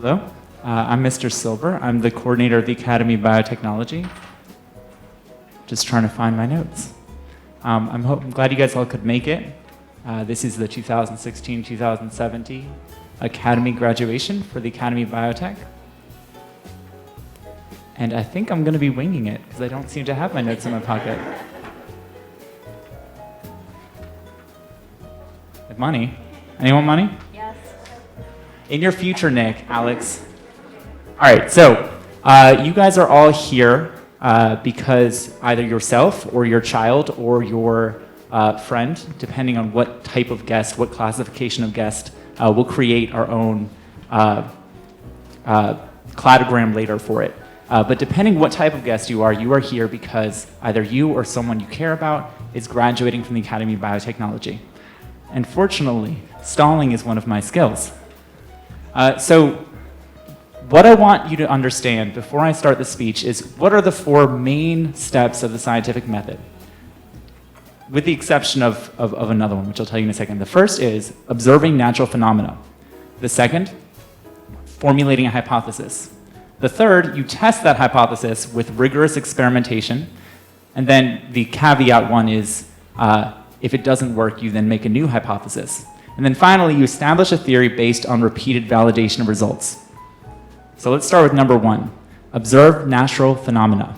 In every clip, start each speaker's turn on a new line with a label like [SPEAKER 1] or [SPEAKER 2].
[SPEAKER 1] Hello, I'm Mr. Silver. I'm the coordinator of the Academy of Biotechnology. Just trying to find my notes. I'm glad you guys all could make it. This is the 2016-2017 Academy graduation for the Academy of Biotech. And I think I'm going to be winging it because I don't seem to have my notes in my pocket. Like money? Anyone money?
[SPEAKER 2] Yes.
[SPEAKER 1] In your future, Nick, Alex. All right, so you guys are all here because either yourself or your child or your friend, depending on what type of guest, what classification of guest, will create our own cladogram later for it. But depending what type of guest you are here because either you or someone you care about is graduating from the Academy of Biotechnology. And fortunately, stalling is one of my skills. So what I want you to understand before I start the speech is what are the 4 main steps of the scientific method? With the exception of another one, which I'll tell you in a second. The first is observing natural phenomena. The second, formulating a hypothesis. The third, you test that hypothesis with rigorous experimentation. And then the caveat one is, if it doesn't work, you then make a new hypothesis. And then finally, you establish a theory based on repeated validation of results. So let's start with number 1, observe natural phenomena.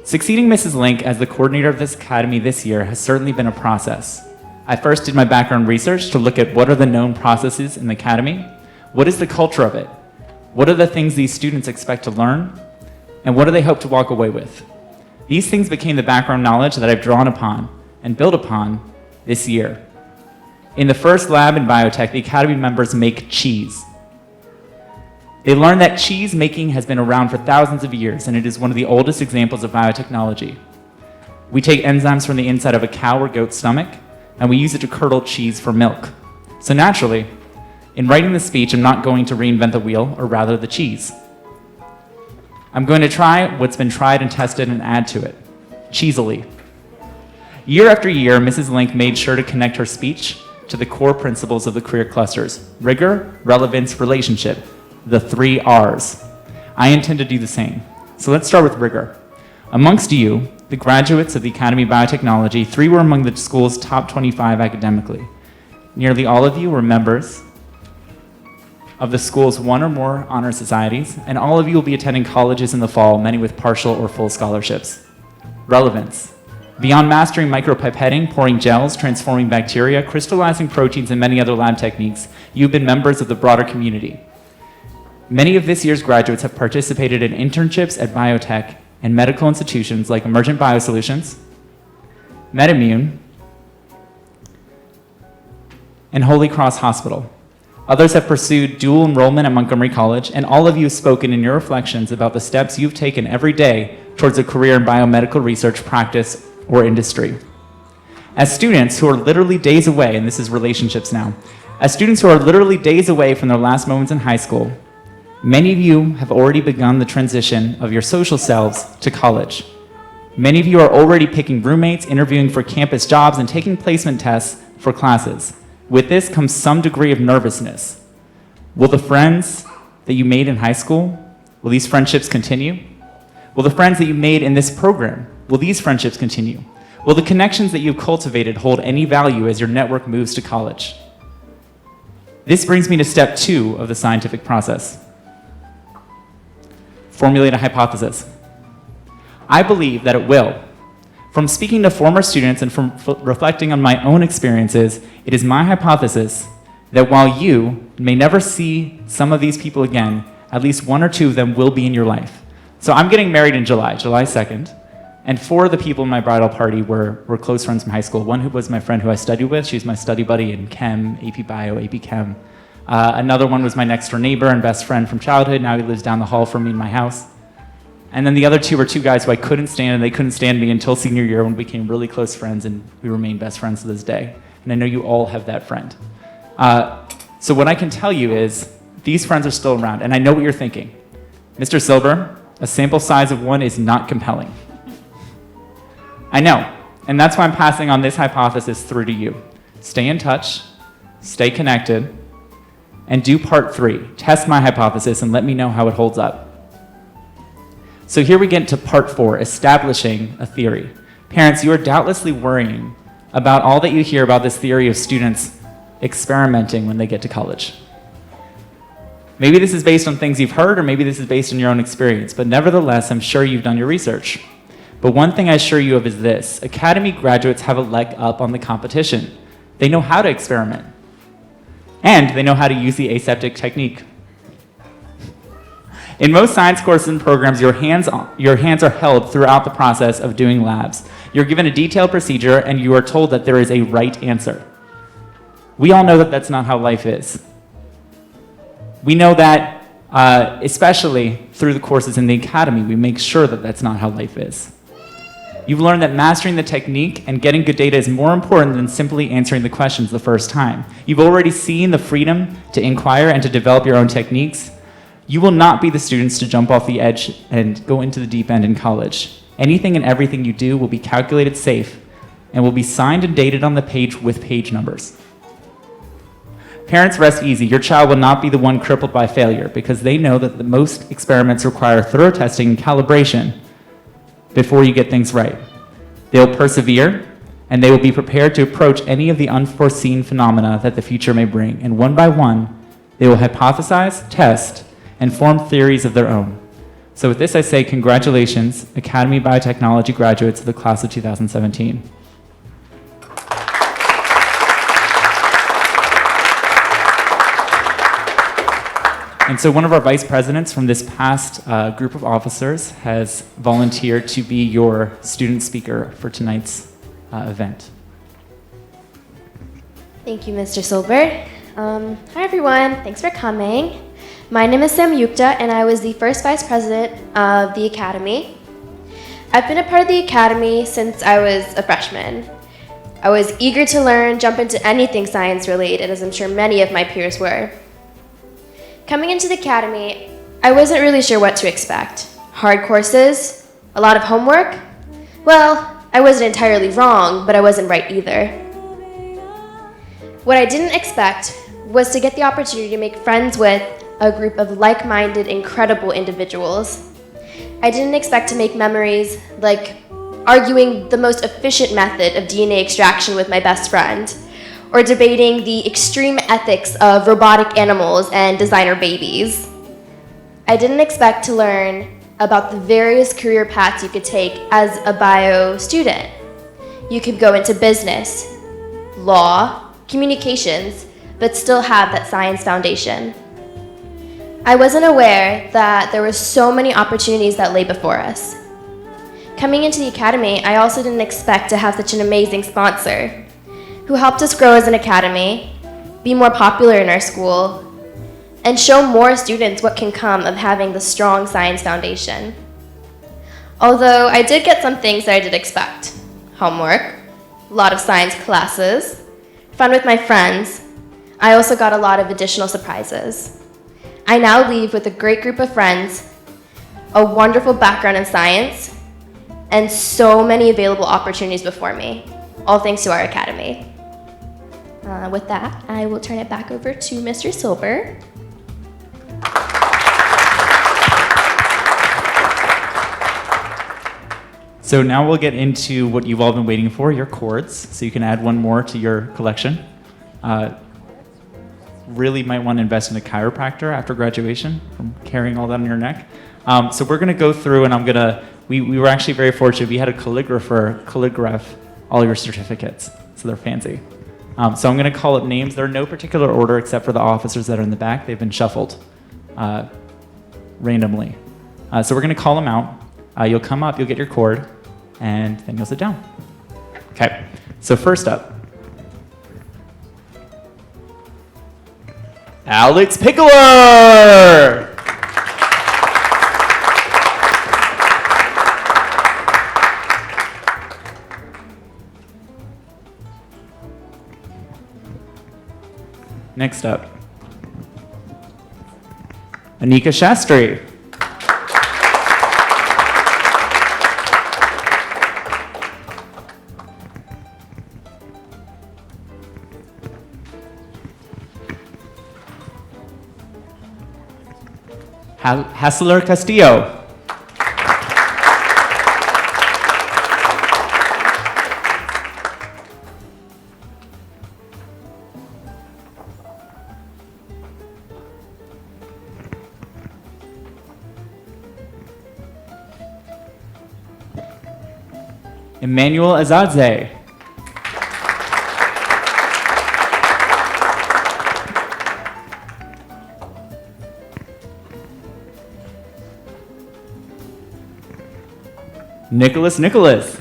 [SPEAKER 1] Succeeding Mrs. Link as the coordinator of this academy this year has certainly been a process. I first did my background research to look at what are the known processes in the academy, what is the culture of it, what are the things these students expect to learn, and what do they hope to walk away with. These things became the background knowledge that I've drawn upon and built upon this year. In the first lab in biotech, the academy members make cheese. They learned that cheese making has been around for thousands of years, and it is one of the oldest examples of biotechnology. We take enzymes from the inside of a cow or goat's stomach, and we use it to curdle cheese for milk. So naturally, in writing this speech, I'm not going to reinvent the wheel, or rather the cheese. I'm going to try what's been tried and tested and add to it, cheesily. Year after year, Mrs. Link made sure to connect her speech to the core principles of the career clusters: rigor, relevance, relationship, the 3 R's. I intend to do the same. So let's start with rigor. Amongst you, the graduates of the Academy of Biotechnology, 3 were among the school's top 25 academically. Nearly all of you were members of the school's 1 or more honor societies, and all of you will be attending colleges in the fall, many with partial or full scholarships. Relevance. Beyond mastering micropipetting, pouring gels, transforming bacteria, crystallizing proteins, and many other lab techniques, you've been members of the broader community. Many of this year's graduates have participated in internships at biotech and medical institutions like Emergent Biosolutions, MedImmune, and Holy Cross Hospital. Others have pursued dual enrollment at Montgomery College, and all of you have spoken in your reflections about the steps you've taken every day towards a career in biomedical research, practice, or industry. As students who are literally days away, and this is relationships now, as students who are literally days away from their last moments in high school, many of you have already begun the transition of your social selves to college. Many of you are already picking roommates, interviewing for campus jobs, and taking placement tests for classes. With this comes some degree of nervousness. Will the friends that you made in high school, will these friendships continue? Will the friends that you made in this program, will these friendships continue? Will the connections that you've cultivated hold any value as your network moves to college? This brings me to step 2 of the scientific process. Formulate a hypothesis. I believe that it will. From speaking to former students and from reflecting on my own experiences, it is my hypothesis that while you may never see some of these people again, at least 1 or 2 of them will be in your life. So I'm getting married in July 2nd, and 4 of the people in my bridal party were close friends from high school. One who was my friend who I studied with, she was my study buddy in Chem, AP Bio, AP Chem. Another one was my next door neighbor and best friend from childhood. Now he lives down the hall from me in my house. And then the other 2 were 2 guys who I couldn't stand, and they couldn't stand me until senior year when we became really close friends, and we remain best friends to this day. And I know you all have that friend. So what I can tell you is these friends are still around, and I know what you're thinking. Mr. Silver, a sample size of 1 is not compelling. I know, and that's why I'm passing on this hypothesis through to you. Stay in touch, stay connected, and do part 3, test my hypothesis and let me know how it holds up. So here we get to part 4, establishing a theory. Parents, you are doubtlessly worrying about all that you hear about this theory of students experimenting when they get to college. Maybe this is based on things you've heard, or maybe this is based on your own experience, but nevertheless, I'm sure you've done your research. But one thing I assure you of is this: Academy graduates have a leg up on the competition. They know how to experiment, and they know how to use the aseptic technique. In most science courses and programs, your hands are held throughout the process of doing labs. You're given a detailed procedure, and you are told that there is a right answer. We all know that that's not how life is. We know that, especially through the courses in the academy, we make sure that that's not how life is. You've learned that mastering the technique and getting good data is more important than simply answering the questions the first time. You've already seen the freedom to inquire and to develop your own techniques. You will not be the students to jump off the edge and go into the deep end in college. Anything and everything you do will be calculated safe and will be signed and dated on the page with page numbers. Parents, rest easy. Your child will not be the one crippled by failure because they know that the most experiments require thorough testing and calibration before you get things right. They'll persevere, and they will be prepared to approach any of the unforeseen phenomena that the future may bring. And one by one, they will hypothesize, test, and form theories of their own. So with this, I say congratulations, Academy Biotechnology graduates of the class of 2017. And so one of our vice presidents from this past group of officers has volunteered to be your student speaker for tonight's event.
[SPEAKER 2] Thank you, Mr. Silber. Hi, everyone. Thanks for coming. My name is Sam Yukta, and I was the first vice president of the Academy. I've been a part of the Academy since I was a freshman. I was eager to learn, jump into anything science-related, as I'm sure many of my peers were. Coming into the Academy, I wasn't really sure what to expect. Hard courses? A lot of homework? Well, I wasn't entirely wrong, but I wasn't right either. What I didn't expect was to get the opportunity to make friends with a group of like-minded, incredible individuals. I didn't expect to make memories like arguing the most efficient method of DNA extraction with my best friend, or debating the extreme ethics of robotic animals and designer babies. I didn't expect to learn about the various career paths you could take as a bio student. You could go into business, law, communications, but still have that science foundation. I wasn't aware that there were so many opportunities that lay before us. Coming into the Academy, I also didn't expect to have such an amazing sponsor who helped us grow as an academy, be more popular in our school, and show more students what can come of having the strong science foundation. Although I did get some things that I did expect. Homework, a lot of science classes, fun with my friends. I also got a lot of additional surprises. I now leave with a great group of friends, a wonderful background in science, and so many available opportunities before me, all thanks to our academy. With that, I will turn it back over to Mr. Silber.
[SPEAKER 1] So now we'll get into what you've all been waiting for, your cords. So you can add one more to your collection. Really might want to invest in a chiropractor after graduation from carrying all that on your neck. So we're going to go through, and we were actually very fortunate. We had a calligrapher calligraph all your certificates, so they're fancy. So I'm going to call up names. They're in no particular order except for the officers that are in the back. They've been shuffled randomly. So we're going to call them out. You'll come up, you'll get your cord, and then you'll sit down. Okay, so first up, Alex Pickler! Next up, Anika Shastri. Hassler Castillo. Emmanuel Azadze. Nicholas.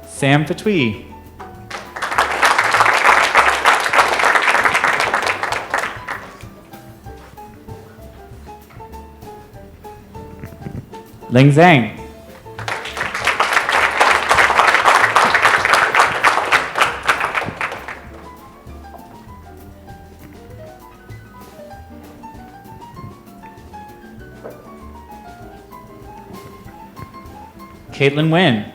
[SPEAKER 1] Sam Fatui. Ling Zhang. Caitlin Nguyen.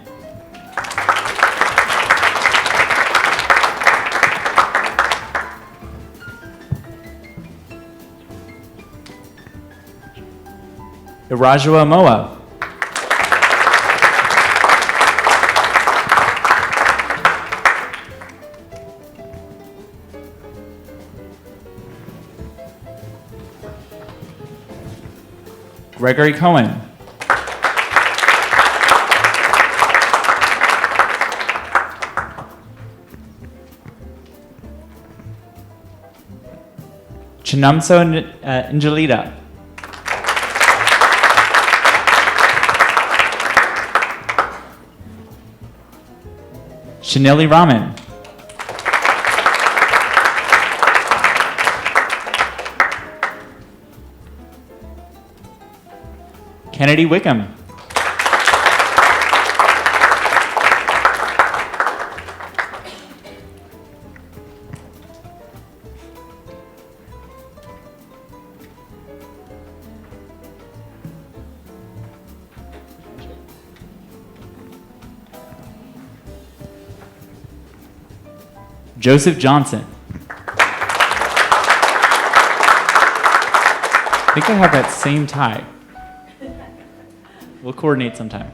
[SPEAKER 1] Irajua Moa. Gregory Cohen. Chinamso Angelita. Chaneli Raman. Kennedy Wickham. Joseph Johnson. I think I have that same tie. We'll coordinate sometime.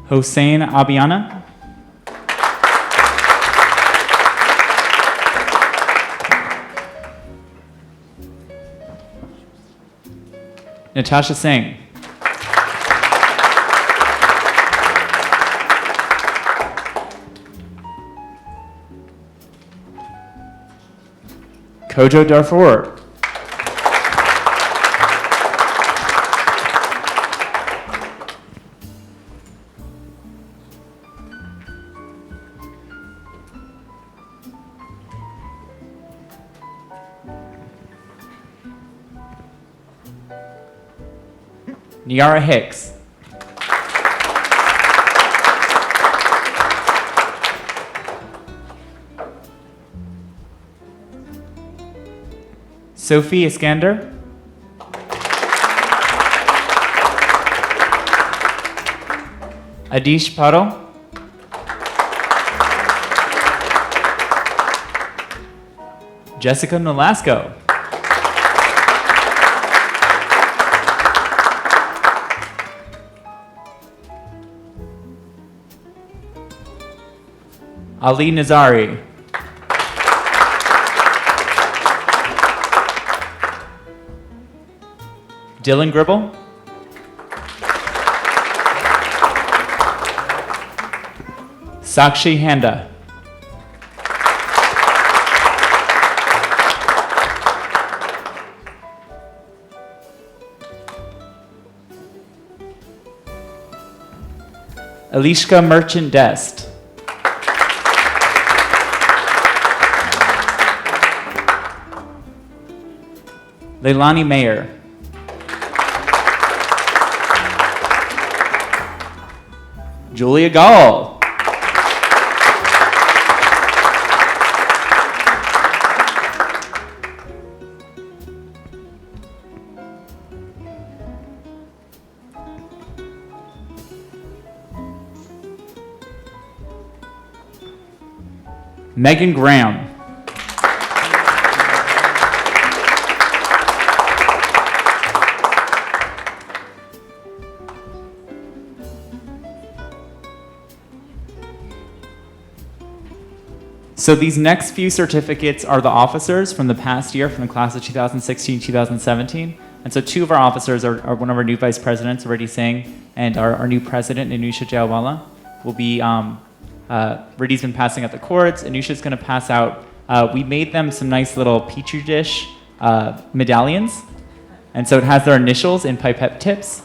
[SPEAKER 1] Hossein Abiana. Natasha Singh. Kojo Darfur. Niara Hicks. Sophie Iskander. Adish Paro. Jessica Nolasco. Ali Nazari. Dylan Gribble. Sakshi Handa. Alishka Merchant Dest. Leilani Mayer. Julia Gall. Megan Graham. So these next few certificates are the officers from the past year, from the class of 2016-2017. And so two of our officers are one of our new vice presidents, Riddhi Singh, and our new president, Anusha Jayawala, will be, Riddhi's been passing out the cords. Anusha's gonna pass out, we made them some nice little Petri dish medallions. And so it has their initials in pipette tips,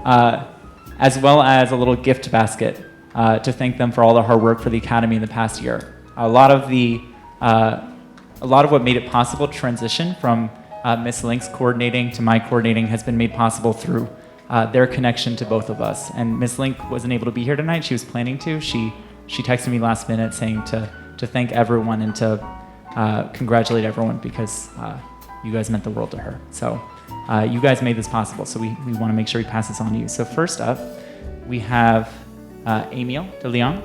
[SPEAKER 1] as well as a little gift basket to thank them for all the hard work for the Academy in the past year. A lot of what made it possible to transition from Miss Link's coordinating to my coordinating has been made possible through their connection to both of us. And Miss Link wasn't able to be here tonight. She was planning to. She texted me last minute saying to thank everyone and to congratulate everyone because you guys meant the world to her. So you guys made this possible. So we want to make sure we pass this on to you. So first up, we have Emil de Leon.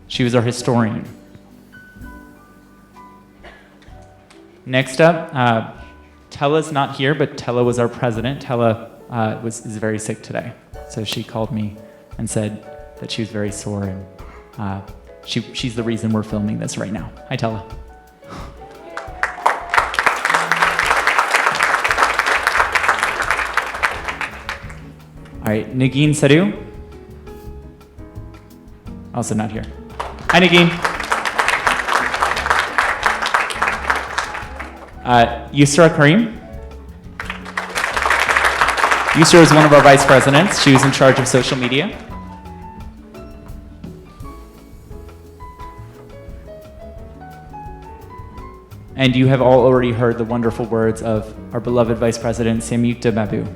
[SPEAKER 1] She was our historian. Next up, Tella's not here, but Tella was our president. Tella is very sick today. So she called me and said that she was very sore, and she's the reason we're filming this right now. Hi, Tella. All right, Nagin Sadhu. Also not here. Hi, Nagin. Yusra Karim. Yusra is one of our vice presidents. She was in charge of social media. And you have all already heard the wonderful words of our beloved vice president, Samyukta Babu.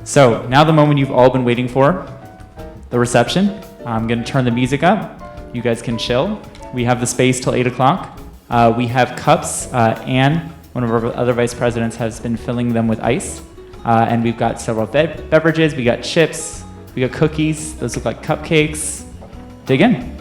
[SPEAKER 1] So now the moment you've all been waiting for, the reception. I'm going to turn the music up. You guys can chill. We have the space till 8 o'clock. We have cups. Anne, one of our other vice presidents, has been filling them with ice. And we've got several beverages. We got chips. We got cookies. Those look like cupcakes. Dig in.